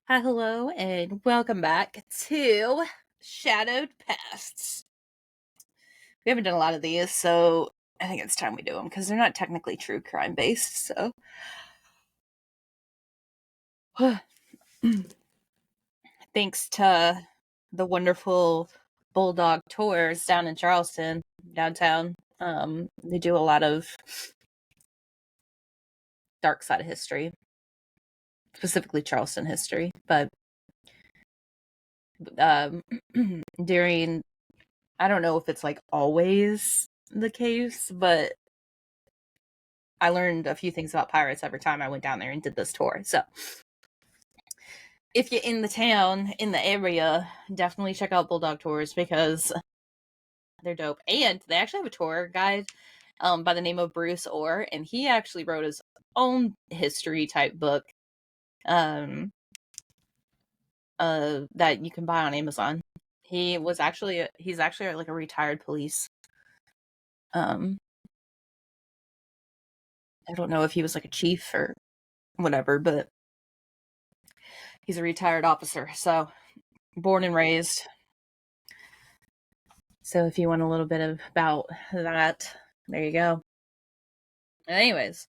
Hi, hello, and welcome back to Shadowed Pasts. We haven't done a lot of these, so I think it's time we do them because they're not technically true crime based. So, thanks to the wonderful Bulldog tours down in Charleston, downtown, they do a lot of dark side of history, specifically Charleston history. But um, during, I don't know if it's like always the case, but I learned a few things about pirates every time I went down there and did this tour. So if you're in the town, in the area, definitely check out Bulldog Tours because they're dope. And they actually have a tour guide by the name of Bruce Orr, and he actually wrote his own history type book that you can buy on Amazon. He's actually like a retired police. I don't know if he was like a chief or whatever, but he's a retired officer. So born and raised. So if you want a little bit about that, there you go. Anyways,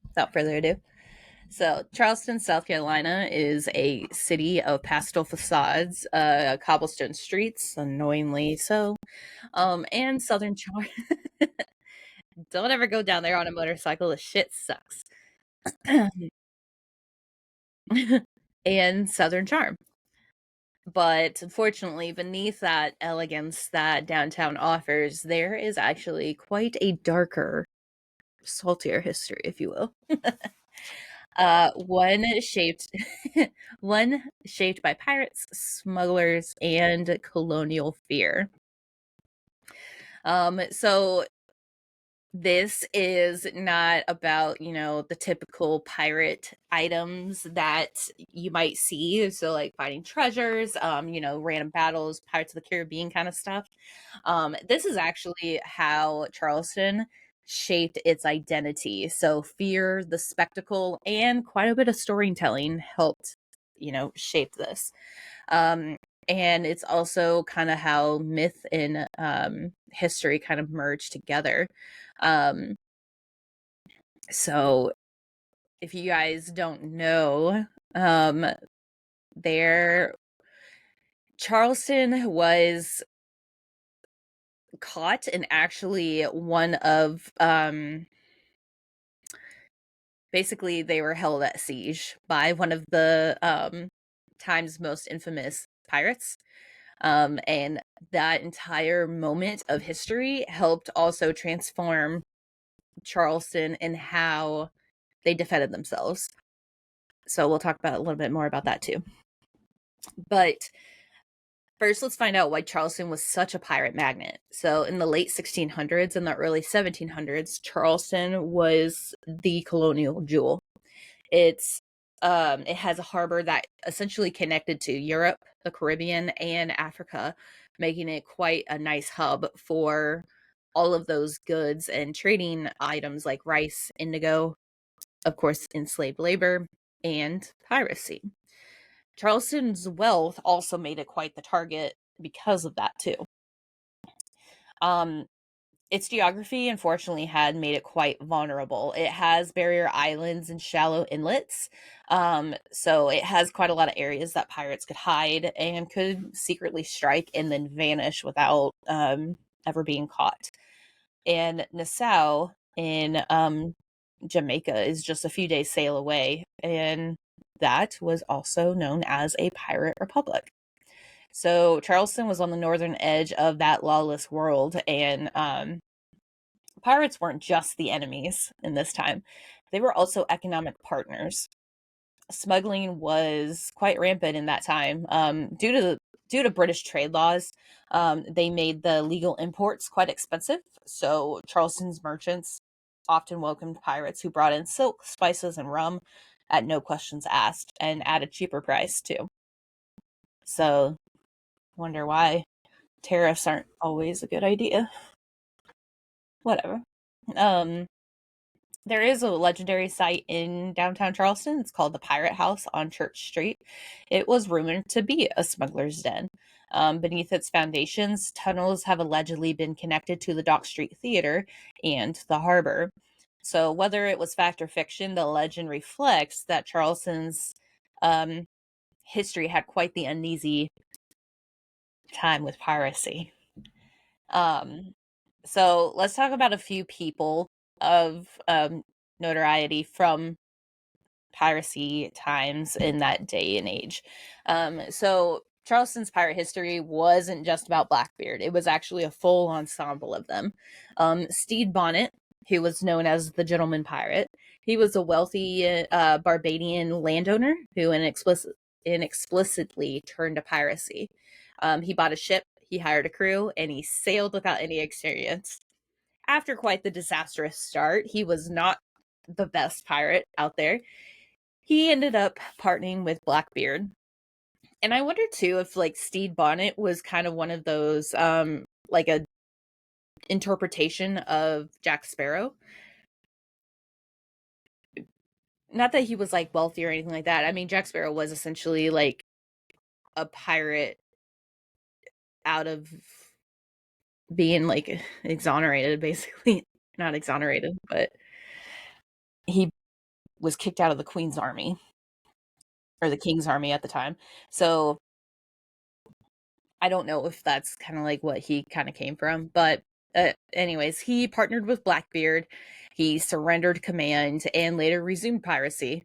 without further ado. So, Charleston, South Carolina is a city of pastel facades, cobblestone streets, annoyingly so, and southern charm. Don't ever go down there on a motorcycle, the shit sucks. And southern charm. But unfortunately, beneath that elegance that downtown offers, there is actually quite a darker, saltier history, if you will. One shaped one shaped by pirates, smugglers, and colonial fear. So this is not about, the typical pirate items that you might see. So like finding treasures, random battles, Pirates of the Caribbean kind of stuff. This is actually how Charleston shaped its identity. So fear, the spectacle, and quite a bit of storytelling helped, shape this. Um, and it's also kind of how myth and history kind of merge together. Um, so if you guys don't know, there Charleston was caught and actually one of basically they were held at siege by one of the time's most infamous pirates. And that entire moment of history helped also transform Charleston and how they defended themselves. So we'll talk about a little bit more about that too. But first, let's find out why Charleston was such a pirate magnet. So, in the late 1600s and the early 1700s, Charleston was the colonial jewel. It has a harbor that essentially connected to Europe, the Caribbean, and Africa, making it quite a nice hub for all of those goods and trading items like rice, indigo, of course, enslaved labor, and piracy. Charleston's wealth also made it quite the target because of that too. Um, its geography, unfortunately, had made it quite vulnerable. It has barrier islands and shallow inlets, so it has quite a lot of areas that pirates could hide and could secretly strike and then vanish without ever being caught. And Nassau in Jamaica is just a few days sail away, and that was also known as a pirate republic. So Charleston was on the northern edge of that lawless world, and pirates weren't just the enemies in this time; they were also economic partners. Smuggling was quite rampant in that time due to British trade laws. They made the legal imports quite expensive, so Charleston's merchants often welcomed pirates who brought in silk, spices, and rum at no questions asked, and at a cheaper price too. So, wonder why tariffs aren't always a good idea. Whatever. Um, There is a legendary site in downtown Charleston. It's called the Pirate House on Church Street. It was rumored to be a smuggler's den. Beneath its foundations, tunnels have allegedly been connected to the Dock Street Theater and the harbor. So, whether it was fact or fiction, the legend reflects that Charleston's um, history had quite the uneasy time with piracy. Um, so, let's talk about a few people of notoriety from piracy times in that day and age. So Charleston's pirate history wasn't just about Blackbeard. It was actually a full ensemble of them. Stede Bonnet, who was known as the Gentleman Pirate, he was a wealthy Barbadian landowner who inexplicitly turned to piracy. He bought a ship, he hired a crew, and he sailed without any experience. After quite the disastrous start, he was not the best pirate out there. He ended up partnering with Blackbeard. And I wonder too if like Stede Bonnet was kind of one of those like a interpretation of Jack Sparrow. Not that he was like wealthy or anything like that. I mean, Jack Sparrow was essentially like a pirate out of being like exonerated, basically. Not exonerated, but he was kicked out of the Queen's army or the King's army at the time. So I don't know if that's kind of like what he kind of came from, but anyways, he partnered with Blackbeard. He surrendered command and later resumed piracy.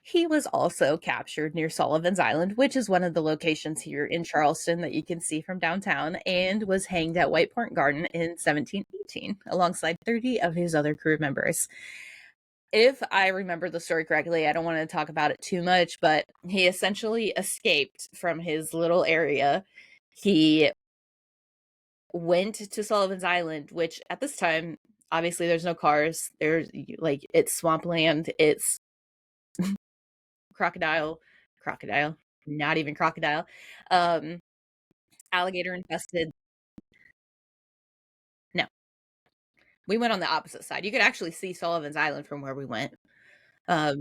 He was also captured near Sullivan's Island, which is one of the locations here in Charleston that you can see from downtown, and was hanged at White Point Garden in 1718 alongside 30 of his other crew members. If I remember the story correctly, I don't want to talk about it too much, but he essentially escaped from his little area. He went to Sullivan's Island, which at this time, obviously, there's no cars. There's like it's swampland. It's crocodile, not even crocodile, um, alligator infested. No, we went on the opposite side. You could actually see Sullivan's Island from where we went to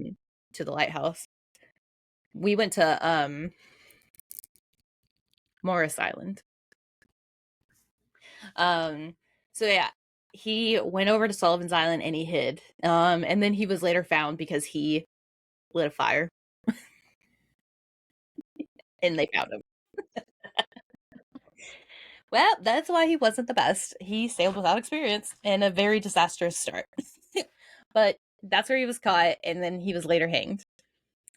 the lighthouse. We went to Morris Island. Um, so yeah, he went over to Sullivan's Island and he hid. And then he was later found because he lit a fire and they found him. Well, that's why he wasn't the best. He sailed without experience and a very disastrous start. But that's where he was caught, and then he was later hanged.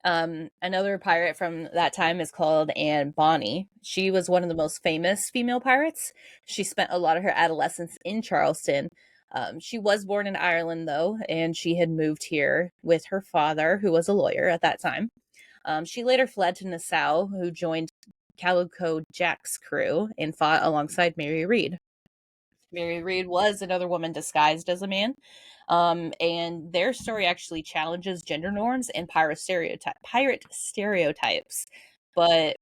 Another pirate from that time is called Anne Bonny. She was one of the most famous female pirates. She spent a lot of her adolescence in Charleston. She was born in Ireland, though, and she had moved here with her father, who was a lawyer at that time. She later fled to Nassau, who joined Calico Jack's crew and fought alongside Mary Read. Mary Read was another woman disguised as a man. And their story actually challenges gender norms and pirate stereotypes. But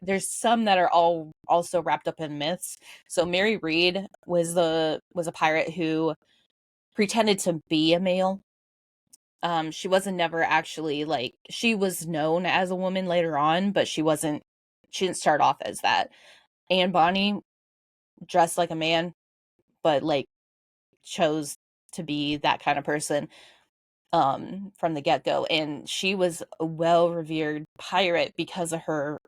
there's some that are all also wrapped up in myths. So Mary Read was a pirate who pretended to be a male. She wasn't never actually like she was known as a woman later on, but she didn't start off as that. Anne Bonny dressed like a man, but like chose to be that kind of person from the get-go, and she was a well-revered pirate because of her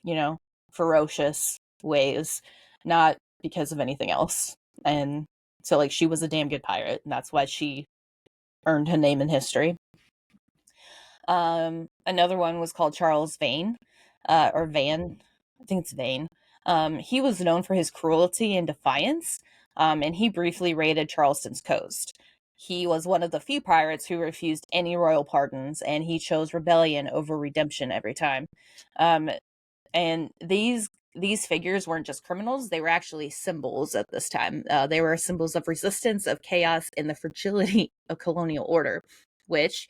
you know, ferocious ways, not because of anything else. And so like she was a damn good pirate, and that's why she earned her name in history. Another one was called Charles Vane, or Van. I think it's Vane. He was known for his cruelty and defiance, and he briefly raided Charleston's coast. He was one of the few pirates who refused any royal pardons, and he chose rebellion over redemption every time. Um, and these figures weren't just criminals; they were actually symbols at this time. They were symbols of resistance, of chaos, and the fragility of colonial order, which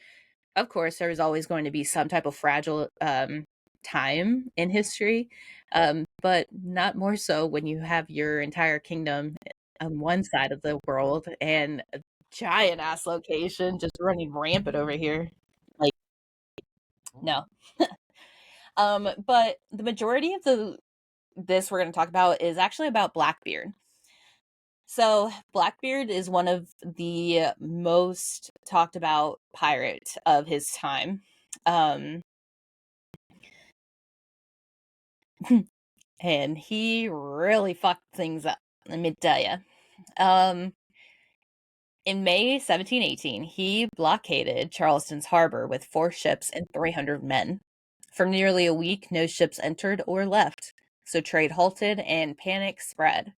of course, there's always going to be some type of fragile time in history, but not more so when you have your entire kingdom on one side of the world and giant ass location just running rampant over here. Like, no. But the majority of the this we're going to talk about is actually about Blackbeard. So, Blackbeard is one of the most talked about pirate of his time. Um, and he really fucked things up, let me tell you. In May 1718, he blockaded Charleston's harbor with 4 ships and 300 men. For nearly a week, no ships entered or left, so trade halted and panic spread.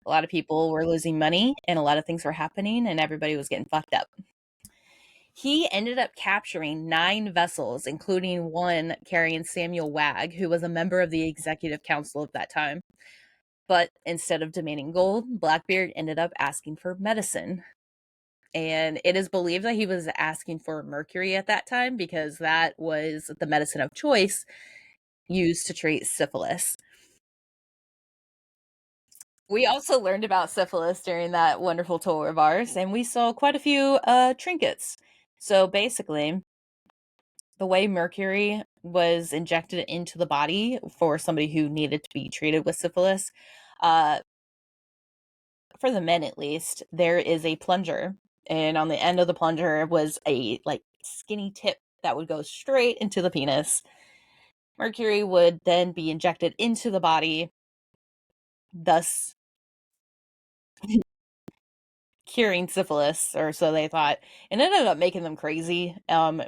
A lot of people were losing money, and a lot of things were happening, and everybody was getting fucked up. He ended up capturing 9 vessels, including one carrying Samuel Wagg, who was a member of the executive council of that time. But instead of demanding gold, Blackbeard ended up asking for medicine. And it is believed that he was asking for mercury at that time because that was the medicine of choice used to treat syphilis. We also learned about syphilis during that wonderful tour of ours, and we saw quite a few trinkets. So basically, the way mercury was injected into the body for somebody who needed to be treated with syphilis, uh, for the men at least, there is a plunger, and on the end of the plunger was a like skinny tip that would go straight into the penis. Mercury would then be injected into the body, thus curing syphilis, or so they thought. And it ended up making them crazy,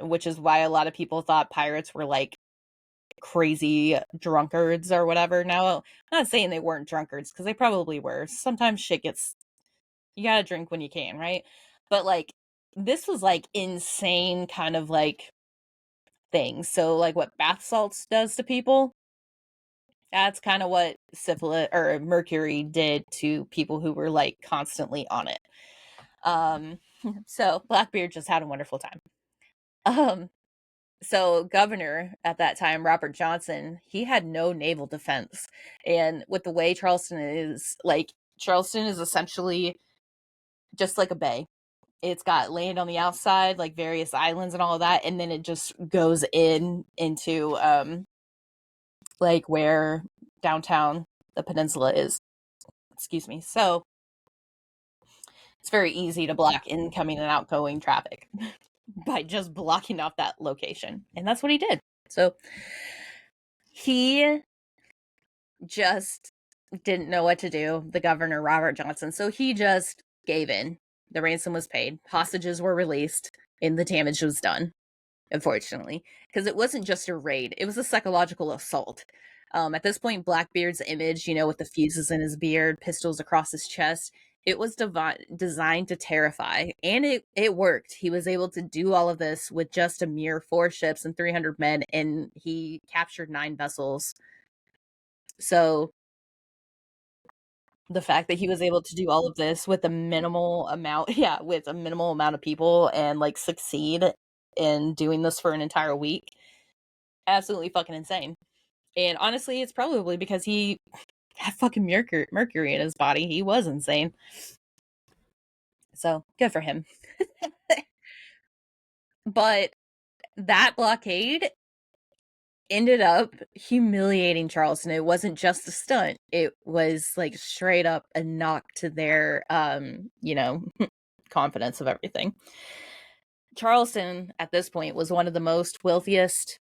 which is why a lot of people thought pirates were like crazy drunkards or whatever. Now, I'm not saying they weren't drunkards because they probably were. Sometimes shit gets, you gotta drink when you can, right? But like, this was like insane kind of like things. So, like, what bath salts does to people, that's kind of what syphilis or mercury did to people who were like constantly on it. Um, so Blackbeard just had a wonderful time. Um, so governor at that time, Robert Johnson, he had no naval defense. And with the way Charleston is, like, Charleston is essentially just like a bay. It's got land on the outside, like various islands and all of that, and then it just goes in into like where downtown the peninsula is. Excuse me. So it's very easy to block incoming and outgoing traffic by just blocking off that location. And that's what he did. So he just didn't know what to do, the governor, Robert Johnson. So he just gave in. The ransom was paid, hostages were released, and the damage was done, unfortunately. Because it wasn't just a raid, it was a psychological assault. At this point, Blackbeard's image, you know, with the fuses in his beard, pistols across his chest, it was designed to terrify. And it worked. He was able to do all of this with just a mere 4 ships and 300 men, and he captured 9 vessels. So the fact that he was able to do all of this with a minimal amount, yeah, with a minimal amount of people and like succeed in doing this for an entire week, absolutely fucking insane. And honestly, it's probably because he had fucking mercury in his body. He was insane. So good for him. But that blockade ended up humiliating Charleston. It wasn't just a stunt. It was like straight up a knock to their you know, confidence of everything. Charleston at this point was one of the most wealthiest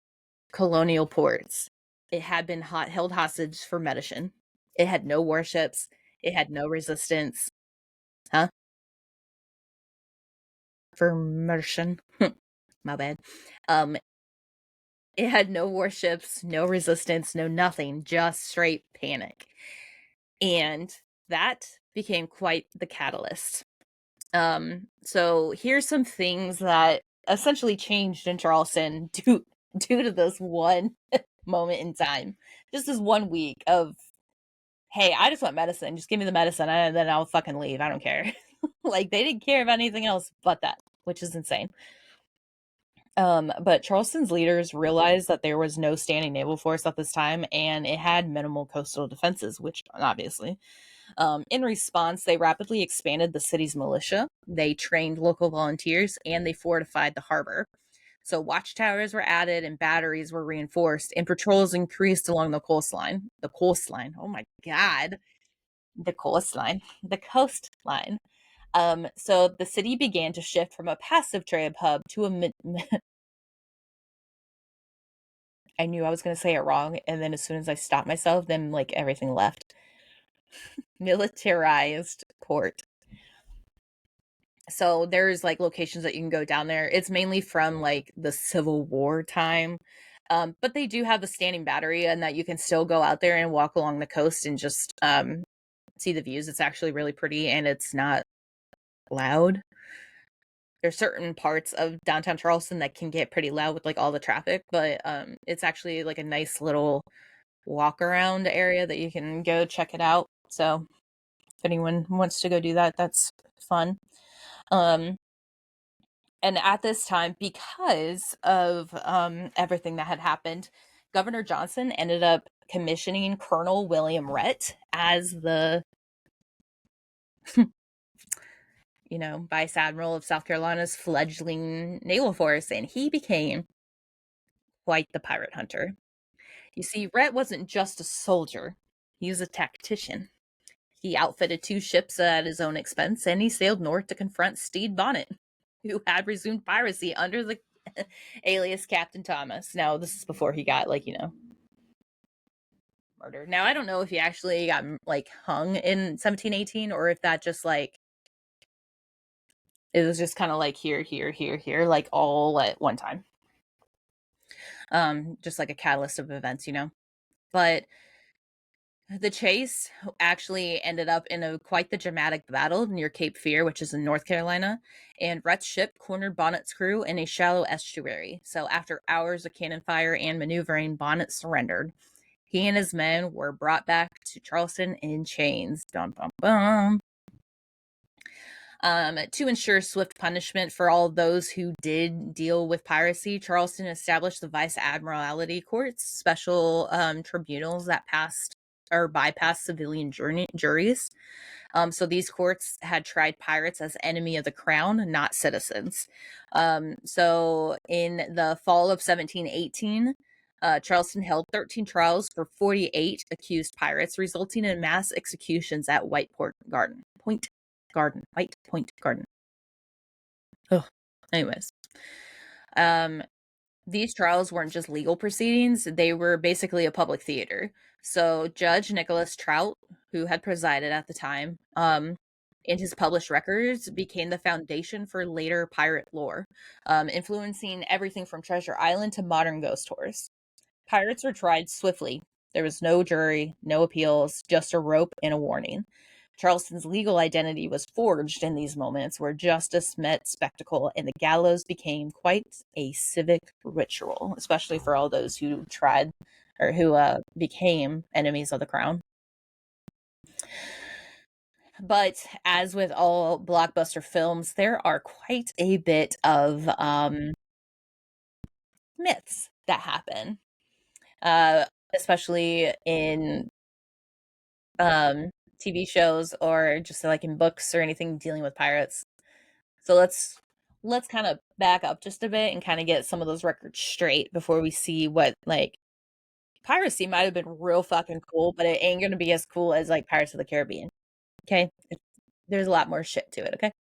colonial ports. It had been held hostage for medicine. It had no warships. It had no resistance. Huh? For medicine. My bad. It had no warships, no resistance, no nothing, just straight panic. And that became quite the catalyst. So here's some things that essentially changed in Charleston due to this one moment in time. Just this 1 week of, hey, I just want medicine. Just give me the medicine and then I'll fucking leave. I don't care. Like, they didn't care about anything else but that, which is insane. But Charleston's leaders realized that there was no standing naval force at this time, and it had minimal coastal defenses, which obviously. In response, they rapidly expanded the city's militia. They trained local volunteers and they fortified the harbor. So watchtowers were added and batteries were reinforced, and patrols increased along the coastline. The coastline. Oh my God. The coastline. The coastline. So the city began to shift from a passive trade hub to a. I knew I was going to say it wrong, and then as soon as I stopped myself, then like everything left. Militarized port. So there's like locations that you can go down there. It's mainly from like the Civil War time. But they do have a standing battery and that you can still go out there and walk along the coast and just see the views. It's actually really pretty and it's not loud. There's certain parts of downtown Charleston that can get pretty loud with like all the traffic, but it's actually like a nice little walk around area that you can go check it out. So if anyone wants to go do that, that's fun. And at this time, because of everything that had happened, Governor Johnson ended up commissioning Colonel William Rhett as the, Vice Admiral of South Carolina's fledgling naval force, and he became quite the pirate hunter. You see, Rhett wasn't just a soldier, he was a tactician. He outfitted 2 ships at his own expense, and he sailed north to confront Stede Bonnet, who had resumed piracy under the alias Captain Thomas. Now, this is before he got, murdered. Now, I don't know if he actually got, hung in 1718, or if that just, it was just kind of here, here, here, here, all at one time. Just like a catalyst of events, But the chase actually ended up in quite the dramatic battle near Cape Fear, which is in North Carolina, and Rhett's ship cornered Bonnet's crew in a shallow estuary. So after hours of cannon fire and maneuvering, Bonnet surrendered. He and his men were brought back to Charleston in chains. Dum, bum, bum. To ensure swift punishment for all those who did deal with piracy, Charleston established the Vice Admiralty Courts, special tribunals that bypassed civilian juries. So these courts had tried pirates as enemy of the crown, not citizens. So in the fall of 1718, Charleston held 13 trials for 48 accused pirates, resulting in mass executions at White Point Garden. Oh, anyways. These trials weren't just legal proceedings, they were basically a public theater. So Judge Nicholas Trout, who had presided at the time, and his published records became the foundation for later pirate lore, influencing everything from Treasure Island to modern ghost tours. Pirates were tried swiftly. There was no jury, no appeals, just a rope and a warning. Charleston's legal identity was forged in these moments where justice met spectacle, and the gallows became quite a civic ritual, especially for all those who tried or who became enemies of the crown. But as with all blockbuster films, there are quite a bit of myths that happen, especially in TV shows or just in books or anything dealing with pirates. So let's kind of back up just a bit and kind of get some of those records straight before we see what piracy might have been real fucking cool, but it ain't gonna be as cool as Pirates of the Caribbean. Okay, there's a lot more shit to it. Okay,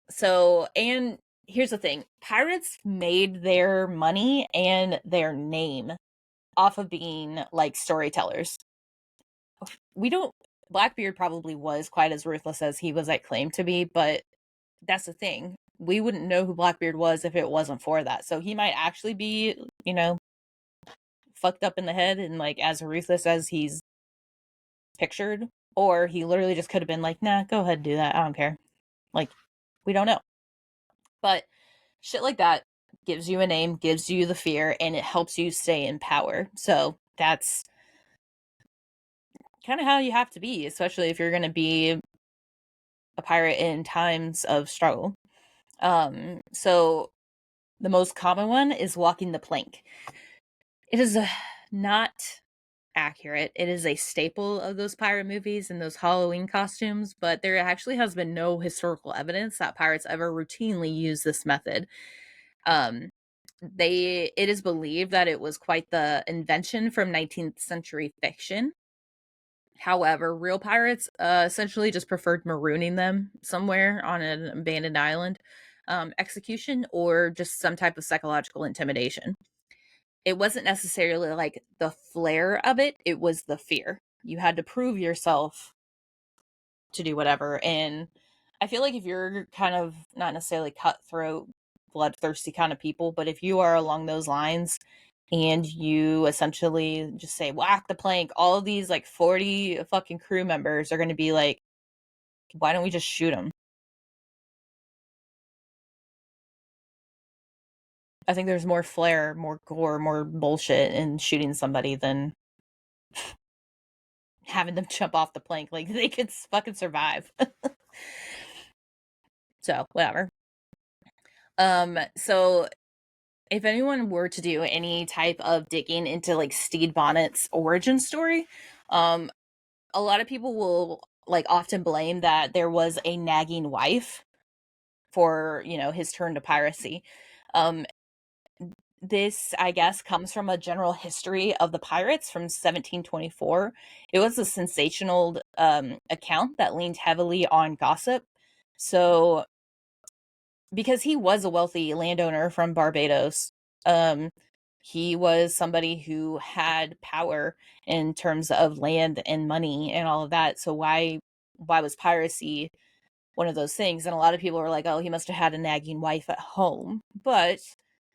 so and here's the thing: pirates made their money and their name off of being storytellers. We don't. Blackbeard probably was quite as ruthless as he was claimed to be, but that's the thing. We wouldn't know who Blackbeard was if it wasn't for that. So he might actually be, fucked up in the head and as ruthless as he's pictured, or he literally just could have been nah, go ahead, do that. I don't care. We don't know. But shit like that gives you a name, gives you the fear, and it helps you stay in power. So that's kind of how you have to be, especially if you're going to be a pirate in times of struggle. So the most common one is walking the plank. It is not accurate. It is a staple of those pirate movies and those Halloween costumes, but there actually has been no historical evidence that pirates ever routinely use this method. Um, it is believed that it was quite the invention from 19th century fiction. However, real pirates essentially just preferred marooning them somewhere on an abandoned island, execution, or just some type of psychological intimidation. It wasn't necessarily like the flair of it, it was the fear. You had to prove yourself to do whatever. And I feel like if you're kind of not necessarily cutthroat, bloodthirsty kind of people, but if you are along those lines and you essentially just say whack the plank, all of these like 40 fucking crew members are going to be like, why don't we just shoot them? I think there's more flair, more gore, more bullshit in shooting somebody than having them jump off the plank. Like they could fucking survive. So whatever. So if anyone were to do any type of digging into like Stede Bonnet's origin story, um, a lot of people will like often blame that there was a nagging wife for, you know, his turn to piracy. Um, this, I guess, comes from a general history of the pirates from 1724. It was a sensational account that leaned heavily on gossip. So because he was a wealthy landowner from Barbados. Um, he was somebody who had power in terms of land and money and all of that. So why was piracy one of those things? And a lot of people were like, "Oh, he must have had a nagging wife at home." But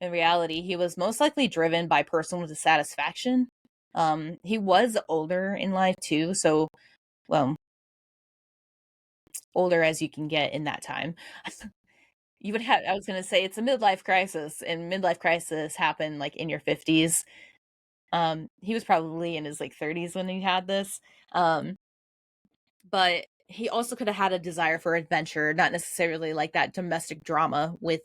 in reality, he was most likely driven by personal dissatisfaction. He was older in life too, so well, older as you can get in that time. You would have I was gonna say it's a midlife crisis, and midlife crisis happened, like, in your 50s. He was probably in his, like, 30s when he had this, um, but he also coulda had a desire for adventure, not necessarily like that domestic drama with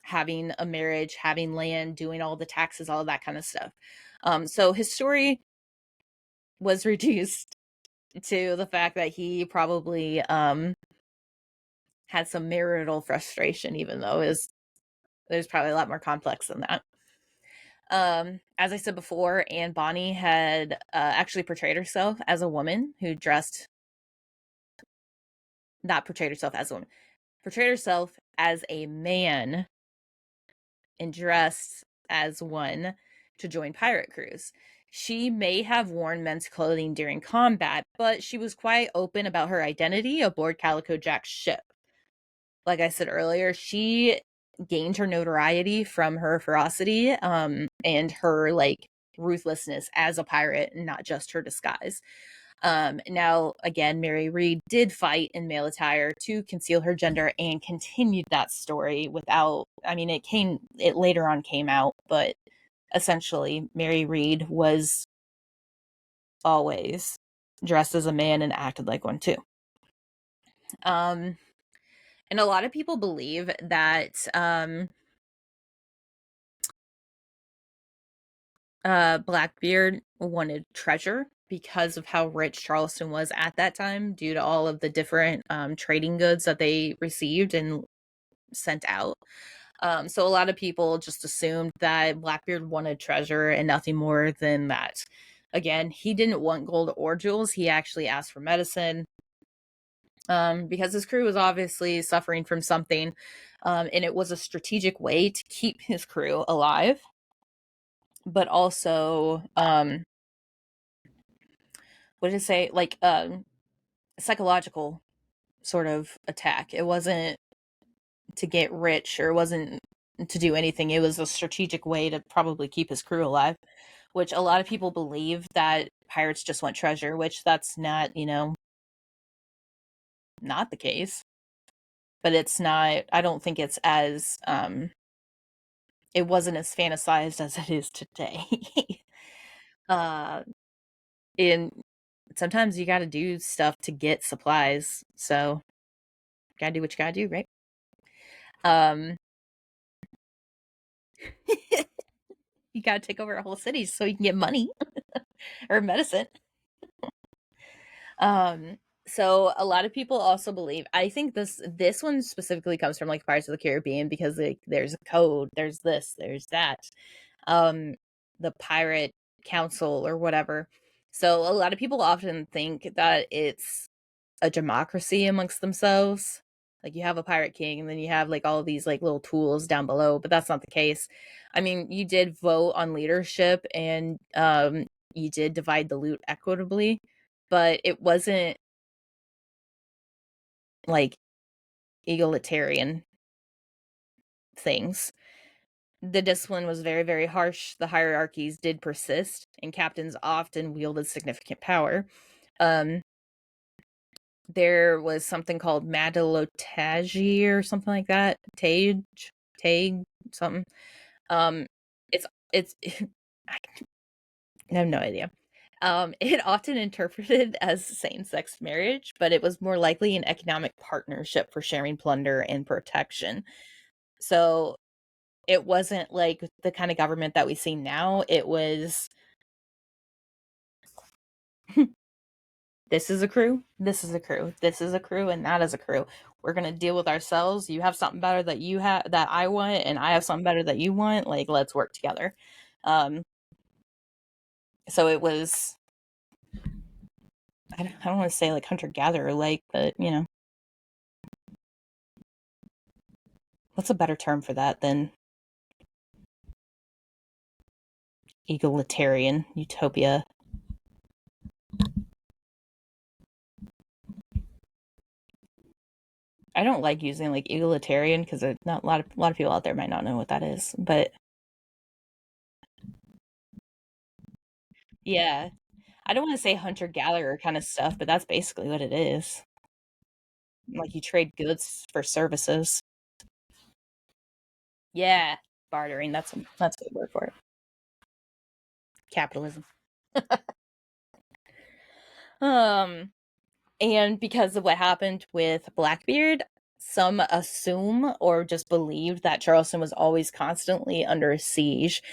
having a marriage, having land, doing all the taxes, all of that kinda stuff. So his story was reduced to the fact that he probably, had some marital frustration even though his there's probably a lot more complex than that. As I said before, Anne Bonny had actually portrayed herself as a woman who dressed, not portrayed herself as a woman, portrayed herself as a man and dressed as one to join pirate crews. She may have worn men's clothing during combat, but she was quite open about her identity aboard Calico Jack's ship. Like I said earlier, she gained her notoriety from her ferocity and her like ruthlessness as a pirate, not just her disguise. Now, again, Mary Read did fight in male attire to conceal her gender and continued that story without, I mean, it later on came out, but essentially, Mary Read was always dressed as a man and acted like one too. Um, and a lot of people believe that Blackbeard wanted treasure because of how rich Charleston was at that time due to all of the different trading goods that they received and sent out. So a lot of people just assumed that Blackbeard wanted treasure and nothing more than that. Again, he didn't want gold or jewels. He actually asked for medicine because his crew was obviously suffering from something. And it was a strategic way to keep his crew alive, but also what did it say? Like psychological sort of attack. It wasn't to get rich or it wasn't to do anything. It was a strategic way to probably keep his crew alive, which a lot of people believe that pirates just want treasure, which that's not, you know, not the case. But it's not, I don't think it's as it wasn't as fantasized as it is today. uh and sometimes you got to do stuff to get supplies. So, got to do what you got to do, right? Um you got to take over a whole city so you can get money. or medicine. Um, so a lot of people also believe. I think this one specifically comes from like Pirates of the Caribbean because like there's a code, there's this, there's that. Um, the pirate council or whatever. So a lot of people often think that it's a democracy amongst themselves. Like you have a pirate king and then you have like all of these like little tools down below, but that's not the case. I mean, you did vote on leadership and you did divide the loot equitably, but it wasn't like egalitarian things. The discipline was very, very harsh. The hierarchies did persist, and captains often wielded significant power. Um, there was something called Madilotage or something like that. Tage, something. Um, it's I have no idea. It often interpreted as same-sex marriage, but it was more likely an economic partnership for sharing plunder and protection. So it wasn't like the kind of government that we see now. It was this is a crew, this is a crew, this is a crew, and that is a crew. We're gonna deal with ourselves. You have something better that you have that I want, and I have something better that you want. Like, let's work together. Um, so it was. I don't want to say like hunter gatherer like, but you know, what's a better term for that than egalitarian utopia? I don't like using like egalitarian because not a lot of people out there might not know what that is, but yeah, I don't want to say hunter gatherer kind of stuff, but that's basically what it is. Like you trade goods for services. Yeah, bartering. That's a good word for it. Capitalism. Um, and because of what happened with Blackbeard, some assume or just believed that Charleston was always constantly under siege.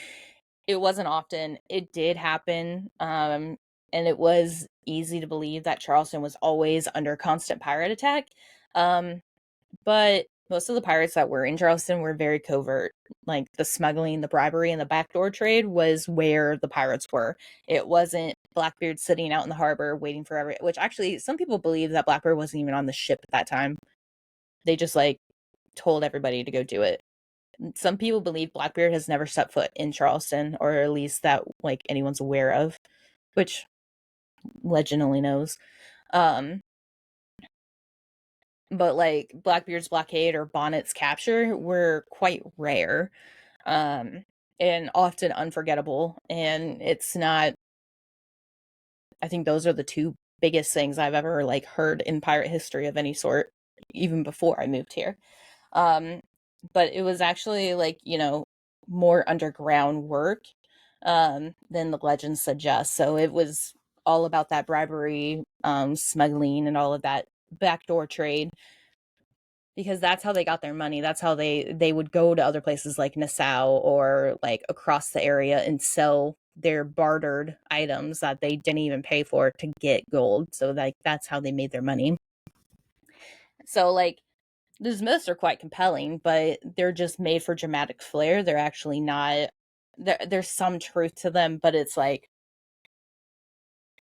It wasn't often. It did happen. And it was easy to believe that Charleston was always under constant pirate attack. Um, but most of the pirates that were in Charleston were very covert. Like the smuggling, the bribery, and the backdoor trade was where the pirates were. It wasn't Blackbeard sitting out in the harbor waiting for which actually some people believe that Blackbeard wasn't even on the ship at that time. They just like told everybody to go do it. Some people believe Blackbeard has never set foot in Charleston, or at least that like anyone's aware of, which legend only knows. Um, but like Blackbeard's blockade or Bonnet's capture were quite rare, um, and often unforgettable. And it's not. I think those are the two biggest things I've ever like heard in pirate history of any sort, even before I moved here. Um, but it was actually like, you know, more underground work than the legends suggest. So it was all about that bribery, smuggling, and all of that backdoor trade because that's how they got their money. That's how they would go to other places like Nassau or like across the area and sell their bartered items that they didn't even pay for to get gold. So like that's how they made their money. So like these myths are quite compelling, but they're just made for dramatic flair. They're actually not. There's some truth to them, but it's like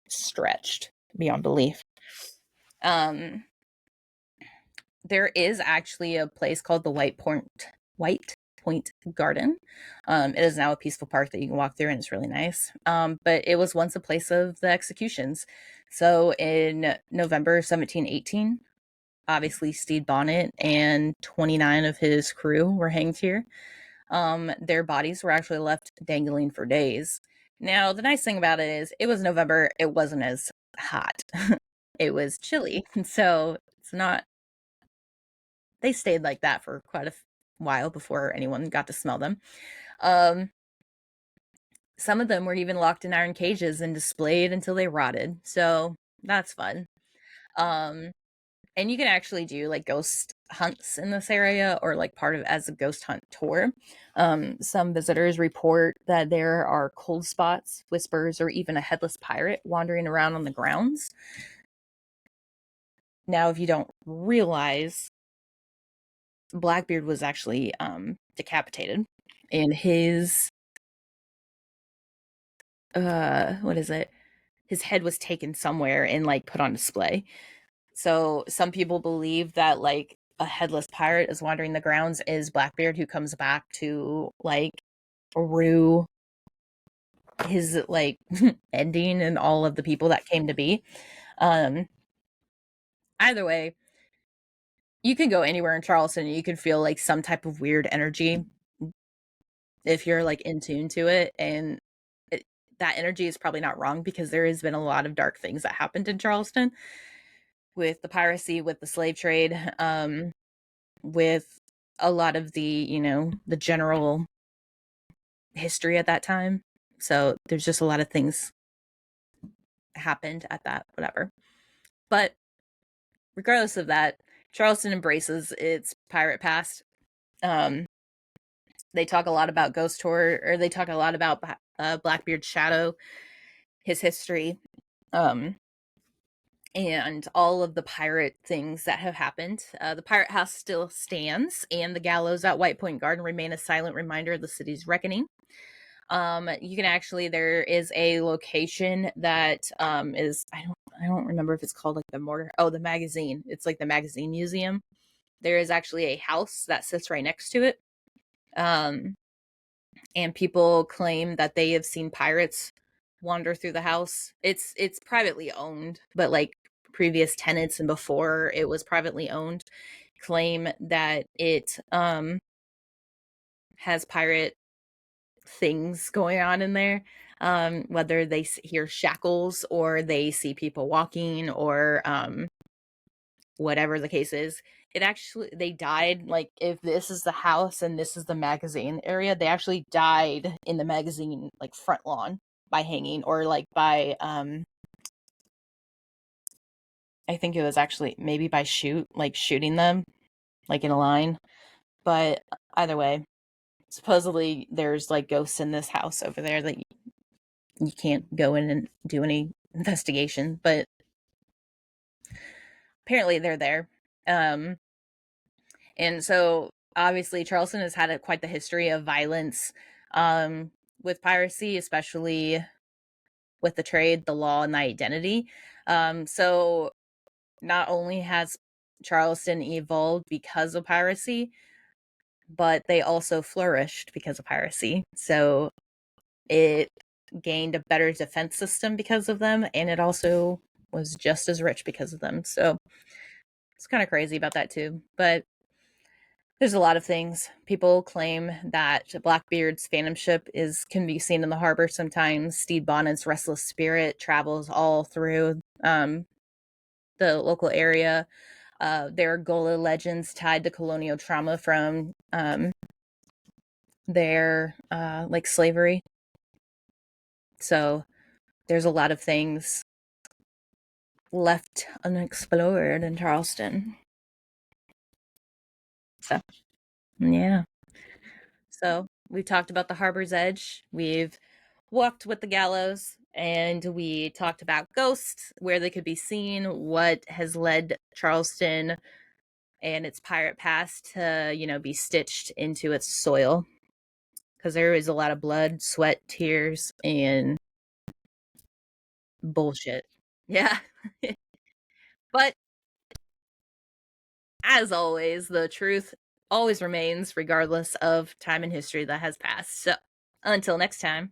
stretched beyond belief. Um, there is actually a place called the White Point Garden. It is now a peaceful park that you can walk through, and it's really nice. But it was once a place of the executions. So in November 1718, obviously Stede Bonnet and 29 of his crew were hanged here. Their bodies were actually left dangling for days. Now, the nice thing about it is it was November, it wasn't as hot. It was chilly. So it's not, they stayed like that for quite a while before anyone got to smell them. Um, some of them were even locked in iron cages and displayed until they rotted. So that's fun. Um, and you can actually do like ghost hunts in this area or like part of as a ghost hunt tour. Some visitors report that there are cold spots, whispers, or even a headless pirate wandering around on the grounds. Now, if you don't realize, Blackbeard was actually decapitated, and his what is it? His head was taken somewhere and like put on display. So some people believe that like a headless pirate is wandering the grounds is Blackbeard, who comes back to like rue his like ending and all of the people that came to be. Um Either way, you can go anywhere in Charleston and you can feel like some type of weird energy if you're like in tune to it, and it, that energy is probably not wrong because there has been a lot of dark things that happened in Charleston with the piracy, with the slave trade, with a lot of the, the general history at that time. So there's just a lot of things happened at that, whatever. But regardless of that, Charleston embraces its pirate past. Um, they talk a lot about Ghost Tour, or they talk a lot about Blackbeard's shadow, his history, and all of the pirate things that have happened. The pirate house still stands, and the gallows at White Point Garden remain a silent reminder of the city's reckoning. You can actually, there is a location that is, I don't remember if it's called like the magazine. It's like the magazine museum. There is actually a house that sits right next to it. Um, and people claim that they have seen pirates wander through the house. It's privately owned, but like previous tenants and before it was privately owned claim that it has pirate things going on in there, whether they hear shackles or they see people walking or whatever the case is. It actually, they died, like if this is the house and this is the magazine area, they actually died in the magazine like front lawn by hanging, or like by I think it was actually maybe by shooting them like in a line. But either way, supposedly there's like ghosts in this house over there that you can't go in and do any investigation, but apparently they're there. Um, and so obviously Charleston has had quite the history of violence with piracy, especially with the trade, the law, and the identity. So not only has Charleston evolved because of piracy, but they also flourished because of piracy. So it gained a better defense system because of them, and it also was just as rich because of them. So it's kind of crazy about that too. But there's a lot of things. People claim that Blackbeard's phantom ship can be seen in the harbor sometimes. Stede Bonnet's restless spirit travels all through the local area. There are Gola legends tied to colonial trauma from their like slavery. So there's a lot of things left unexplored in Charleston. So yeah. So we've talked about the harbor's edge. We've walked with the gallows, and we talked about ghosts, where they could be seen, what has led Charleston and its pirate past to, be stitched into its soil. Because there is a lot of blood, sweat, tears, and bullshit. Yeah. But as always, the truth always remains regardless of time and history that has passed. So until next time.